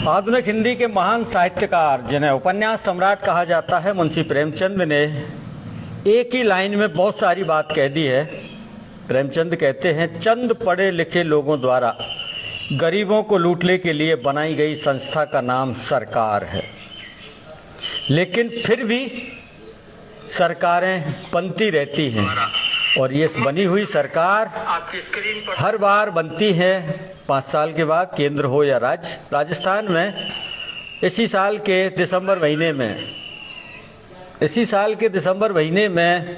आधुनिक हिंदी के महान साहित्यकार जिन्हें उपन्यास सम्राट कहा जाता है, मुंशी प्रेमचंद ने एक ही लाइन में बहुत सारी बात कह दी है। प्रेमचंद कहते हैं, चंद पढ़े लिखे लोगों द्वारा गरीबों को लूटने के लिए बनाई गई संस्था का नाम सरकार है, लेकिन फिर भी सरकारें बनती रहती हैं और ये बनी हुई सरकार हर बार बनती है 5 साल के बाद, केंद्र हो या राज्य। राजस्थान में इसी साल के दिसंबर महीने में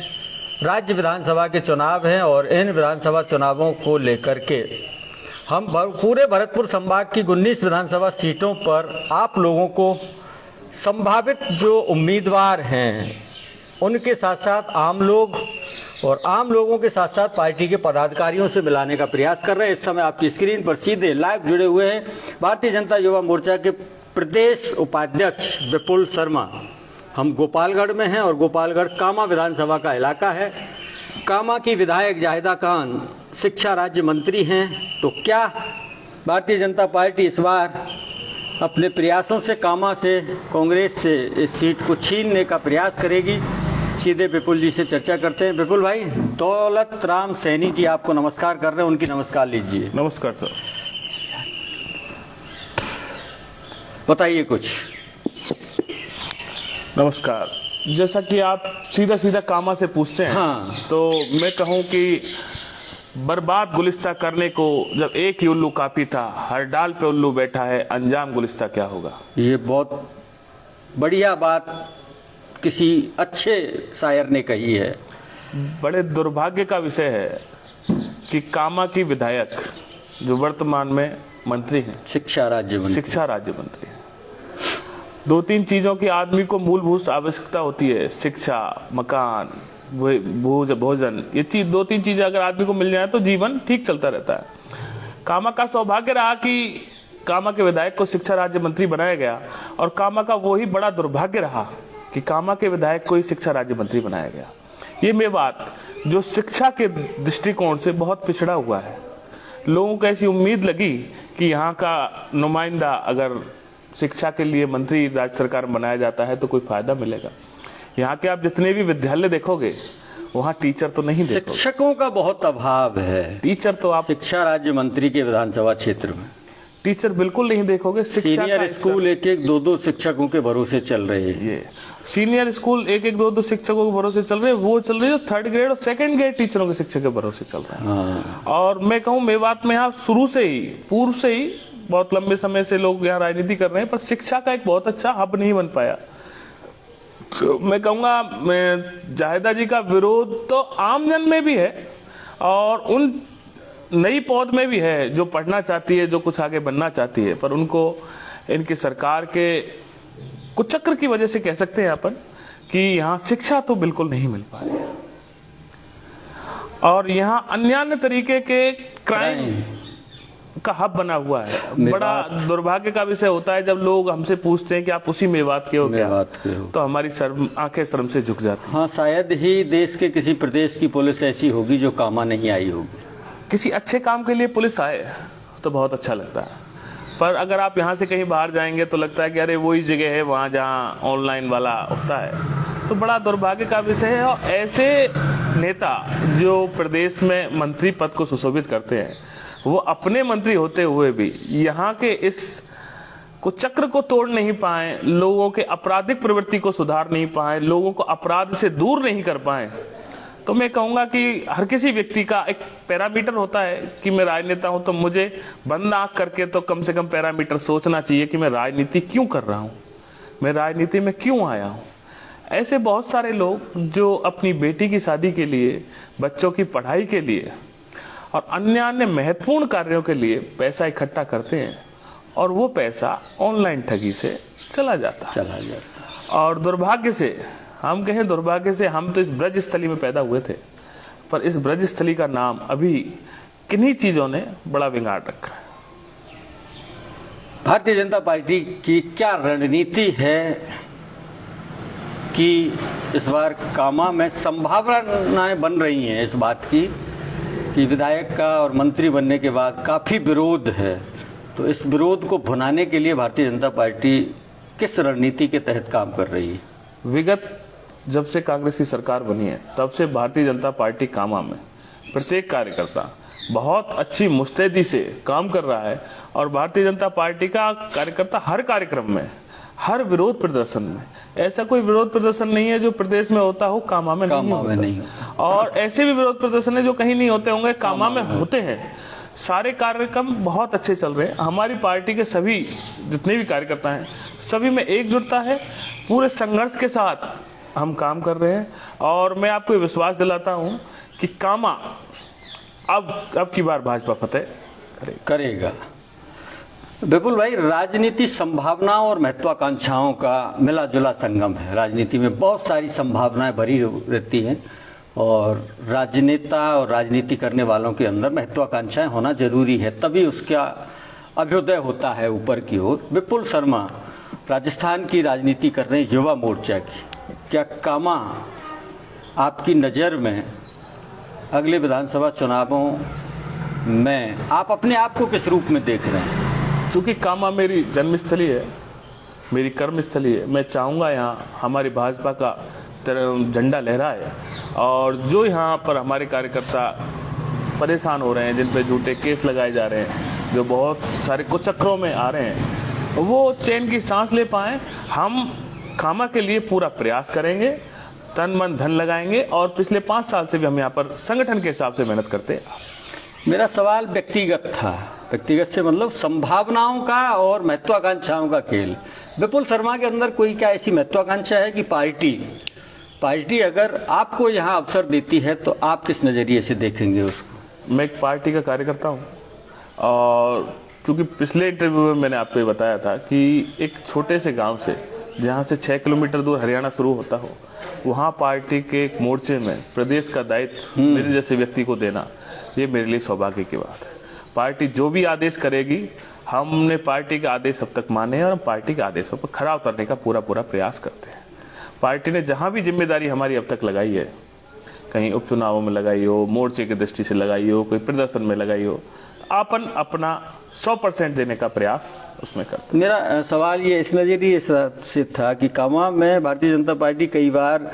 राज्य विधानसभा के चुनाव हैं और इन विधानसभा चुनावों को लेकर के हम पूरे भरतपुर संभाग की 19 विधानसभा सीटों पर आप लोगों को संभावित जो उम्मीदवार हैं उनके साथ साथ आम लोग और आम लोगों के साथ साथ पार्टी के पदाधिकारियों से मिलाने का प्रयास कर रहे हैं। इस समय आपकी स्क्रीन पर सीधे लाइव जुड़े हुए हैं भारतीय जनता युवा मोर्चा के प्रदेश उपाध्यक्ष विपुल शर्मा। हम गोपालगढ़ में हैं और गोपालगढ़ कामा विधानसभा का इलाका है। कामा की विधायक जाहिदा खान शिक्षा राज्य मंत्री हैं, तो क्या भारतीय जनता पार्टी इस बार अपने प्रयासों से कामा से, कांग्रेस से इस सीट को छीनने का प्रयास करेगी? सीधे विपुल जी से चर्चा करते हैं। विपुल भाई, दौलत राम सैनी जी आपको नमस्कार कर रहे हैं, उनकी नमस्कार लीजिए। नमस्कार सर। बताइए कुछ। नमस्कार। जैसा कि आप सीधा सीधा कामा से पूछते हैं, हाँ, तो मैं कहूं कि बर्बाद गुलिस्ता करने को जब एक ही उल्लू काफी था, हर डाल पे उल्लू बैठा है, अंजाम गुलिस्ता क्या होगा। ये बहुत बढ़िया बात किसी अच्छे शायर ने कही है। बड़े दुर्भाग्य का विषय है कि कामा की विधायक जो वर्तमान में मंत्री हैं, शिक्षा राज्य मंत्री हैं, 2-3 चीजों की आदमी को मूलभूत आवश्यकता होती है, शिक्षा, मकान, भोजन। ये चीज 2-3 चीजें अगर आदमी को मिल जाए तो जीवन ठीक चलता रहता है। कामा का सौभाग्य रहा कि कामा के विधायक को शिक्षा राज्य मंत्री बनाया गया और कामा का वही बड़ा दुर्भाग्य रहा कि कामा के विधायक को ही शिक्षा राज्य मंत्री बनाया गया। ये मेवात जो शिक्षा के दृष्टिकोण से बहुत पिछड़ा हुआ है, लोगों को ऐसी उम्मीद लगी कि यहाँ का नुमाइंदा अगर शिक्षा के लिए मंत्री राज्य सरकार में बनाया जाता है तो कोई फायदा मिलेगा। यहाँ के आप जितने भी विद्यालय देखोगे वहाँ टीचर तो नहीं देखोगे, शिक्षकों का बहुत अभाव है। टीचर तो आप शिक्षा राज्य मंत्री के विधानसभा क्षेत्र में टीचर बिल्कुल नहीं देखोगे। सीनियर स्कूल 1-1, 2-2 शिक्षकों के भरोसे चल रहे हैं। ये सीनियर स्कूल 1-1, 2-2 शिक्षकों के भरोसे चल रहे हैं, वो चल रही है 3rd ग्रेड और 2nd ग्रेड टीचरों के शिक्षक के भरोसे चल रहे हैं। हाँ। और मैं कहूँ मेवात में यहाँ पूर्व से ही बहुत लंबे समय से लोग यहाँ राजनीति कर रहे हैं, पर शिक्षा का एक बहुत अच्छा हब नहीं बन पाया। तो मैं कहूँगा जाहिदा जी का विरोध तो आम जन में भी है और उन नई पौध में भी है जो पढ़ना चाहती है, जो कुछ आगे बनना चाहती है, पर उनको इनकी सरकार के कुचक्र की वजह से कह सकते हैं अपन कि यहाँ शिक्षा तो बिल्कुल नहीं मिल पा रही और यहाँ अन्य तरीके के क्राइम का हब बना हुआ है। बड़ा दुर्भाग्य का विषय होता है जब लोग हमसे पूछते हैं कि आप उसी मेवात के हो क्या, तो हमारी आंखें शर्म से झुक जाती हैं। हाँ, शायद ही देश के किसी प्रदेश की पुलिस ऐसी होगी जो कामा नहीं आई होगी। किसी अच्छे काम के लिए पुलिस आए तो बहुत अच्छा लगता है, पर अगर आप यहाँ से कहीं बाहर जाएंगे तो लगता है कि अरे वही जगह है वहाँ जहाँ ऑनलाइन वाला होता है, तो बड़ा दुर्भाग्य का विषय है। और ऐसे नेता जो प्रदेश में मंत्री पद को सुशोभित करते हैं, वो अपने मंत्री होते हुए भी यहाँ के इस कुचक्र को तोड़ नहीं पाए, लोगों के आपराधिक प्रवृत्ति को सुधार नहीं पाए, लोगों को अपराध से दूर नहीं कर पाए, तो मैं कहूंगा कि हर किसी व्यक्ति का एक पैरामीटर होता है कि मैं राजनेता हूं तो मुझे बंद आंख करके तो कम से कम पैरामीटर सोचना चाहिए कि मैं राजनीति क्यों कर रहा हूं, मैं राजनीति में क्यों आया हूं। ऐसे बहुत सारे लोग जो अपनी बेटी की शादी के लिए, बच्चों की पढ़ाई के लिए और अन्य महत्वपूर्ण कार्यों के लिए पैसा इकट्ठा करते हैं और वो पैसा ऑनलाइन ठगी से चला जाता। और दुर्भाग्य से हम कहें, दुर्भाग्य से हम तो इस ब्रज स्थली में पैदा हुए थे, पर इस ब्रज स्थली का नाम अभी किन्हीं चीजों ने बड़ा बिगाड़ रखा है। भारतीय जनता पार्टी की क्या रणनीति है कि इस बार कामा में संभावनाएं बन रही हैं इस बात की कि विधायक का और मंत्री बनने के बाद काफी विरोध है, तो इस विरोध को भुनाने के लिए भारतीय जनता पार्टी किस रणनीति के तहत काम कर रही है? विगत जब से कांग्रेस की सरकार बनी है तब से भारतीय जनता पार्टी कामा में प्रत्येक कार्यकर्ता बहुत अच्छी मुस्तैदी से काम कर रहा है और भारतीय जनता पार्टी का कार्यकर्ता हर कार्यक्रम में, हर विरोध प्रदर्शन में, ऐसा कोई विरोध प्रदर्शन नहीं है जो प्रदेश में होता हो कामा में नहीं होता। और ऐसे भी विरोध प्रदर्शन है जो कहीं नहीं होते होंगे, कामा में होते हैं। सारे कार्यक्रम बहुत अच्छे चल रहे हैं। हमारी पार्टी के सभी जितने भी कार्यकर्ता हैं सभी में एकजुटता है, पूरे संघर्ष के साथ हम काम कर रहे हैं और मैं आपको विश्वास दिलाता हूं कि कामा अब की बार भाजपा फतेह करेगा। विपुल भाई, राजनीति संभावनाओं और महत्वाकांक्षाओं का मिला जुला संगम है। राजनीति में बहुत सारी संभावनाएं भरी रहती हैं और राजनेता और राजनीति करने वालों के अंदर महत्वाकांक्षाएं होना जरूरी है, तभी उसका अभ्युदय होता है ऊपर की ओर। विपुल शर्मा राजस्थान की राजनीति कर रहे हैं, युवा मोर्चा की। क्या कामा आपकी नज़र में अगले विधानसभा चुनावों में आप अपने आप को किस रूप में देख रहे हैं? चूंकि कामा मेरी जन्मस्थली है, मेरी कर्मस्थली है, मैं चाहूँगा यहाँ हमारी भाजपा का झंडा लहराए और जो यहाँ पर हमारे कार्यकर्ता परेशान हो रहे हैं, जिन पे झूठे केस लगाए जा रहे हैं, जो बहुत सारे कुचक्रों में आ रहे हैं, वो चैन की सांस ले पाएं। हम कामा के लिए पूरा प्रयास करेंगे, तन मन धन लगाएंगे और पिछले 5 साल से भी हम यहाँ पर संगठन के हिसाब से मेहनत करते हैं। मेरा सवाल व्यक्तिगत था, व्यक्तिगत से मतलब संभावनाओं का और महत्वाकांक्षाओं का खेल। विपुल शर्मा के अंदर कोई क्या ऐसी महत्वाकांक्षा है कि पार्टी अगर आपको यहाँ अवसर देती है तो आप किस नजरिए से देखेंगे उसको? मैं एक पार्टी का कार्यकर्ता हूँ और चूंकि पिछले इंटरव्यू में मैंने आपको ये बताया था कि एक छोटे से गांव से जहाँ से 6 किलोमीटर दूर हरियाणा शुरू होता हो, वहाँ पार्टी के एक मोर्चे में प्रदेश का दायित्व मेरे जैसे व्यक्ति को देना, ये मेरे लिए सौभाग्य की बात है। पार्टी जो भी आदेश करेगी, हमने पार्टी के आदेश अब तक माने हैं और हम पार्टी के आदेशों पर खरा उतरने का पूरा प्रयास करते हैं। पार्टी ने जहाँ भी जिम्मेदारी हमारी अब तक लगाई है, कहीं उपचुनावों में लगाई हो, मोर्चे की दृष्टि से लगाई हो, कोई प्रदर्शन में लगाई हो, अपन अपना 100% देने का प्रयास उसमें करते। मेरा सवाल ये इस नजरिए से था कि कामा में भारतीय जनता पार्टी कई बार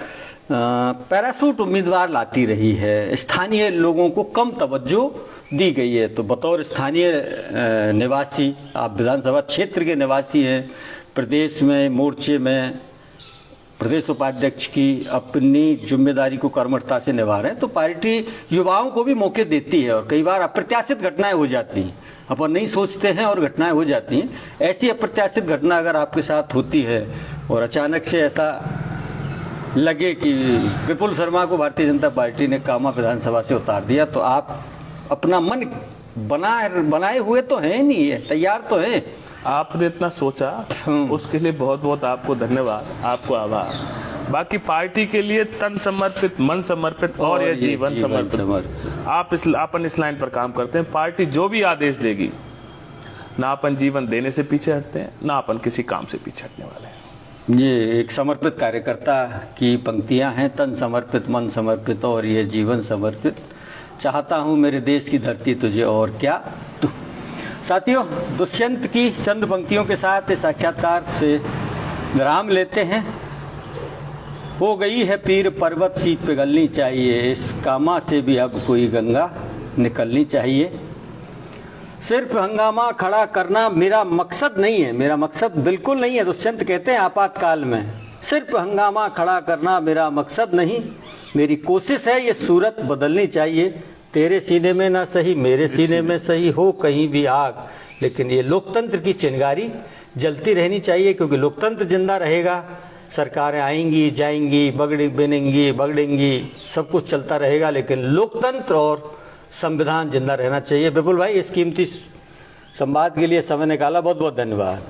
पैराशूट उम्मीदवार लाती रही है, स्थानीय लोगों को कम तवज्जो दी गई है। तो बतौर स्थानीय निवासी, आप विधानसभा क्षेत्र के निवासी हैं, प्रदेश में मोर्चे में प्रदेश उपाध्यक्ष की अपनी जिम्मेदारी को कर्मठता से निभा रहे हैं, तो पार्टी युवाओं को भी मौके देती है और कई बार अप्रत्याशित घटनाएं हो जाती हैं, अपन नहीं सोचते हैं और घटनाएं हो जाती हैं। ऐसी अप्रत्याशित घटना अगर आपके साथ होती है और अचानक से ऐसा लगे कि विपुल शर्मा को भारतीय जनता पार्टी ने कामा विधानसभा से उतार दिया, तो आप अपना मन बनाए हुए तो हैं नहीं है, तैयार तो हैं? आपने इतना सोचा, उसके लिए बहुत बहुत आपको धन्यवाद, आपको आभार। बाकी पार्टी के लिए तन समर्पित, मन समर्पित और यह जीवन समर्पित। अपन इस लाइन पर काम करते हैं। पार्टी जो भी आदेश देगी, ना अपन जीवन देने से पीछे हटते हैं, ना अपन किसी काम से पीछे हटने वाले हैं। ये एक समर्पित कार्यकर्ता की पंक्तियां हैं, तन समर्पित, मन समर्पित और ये जीवन समर्पित। चाहता हूं मेरे देश की धरती तुझे और क्या तू। साथियों, दुष्यंत की चंद पंक्तियों के साथ इस साक्षात्कार से विराम लेते हैं। हो गई है पीर पर्वत सी पिघलनी चाहिए, इस कामा से भी अब कोई गंगा निकलनी चाहिए। सिर्फ हंगामा खड़ा करना मेरा मकसद नहीं है, मेरा मकसद बिल्कुल नहीं है। दुष्यंत कहते हैं आपातकाल में, सिर्फ हंगामा खड़ा करना मेरा मकसद नहीं, मेरी कोशिश है ये सूरत बदलनी चाहिए। तेरे सीने में ना सही मेरे सीने में सही हो कहीं भी आग, लेकिन ये लोकतंत्र की चिंगारी जलती रहनी चाहिए, क्योंकि लोकतंत्र जिंदा रहेगा, सरकारें आएंगी जाएंगी, बगड़ेंगी, सब कुछ चलता रहेगा, लेकिन लोकतंत्र और संविधान जिंदा रहना चाहिए। विपुल भाई, इस कीमती संवाद के लिए समय निकाला, बहुत बहुत धन्यवाद।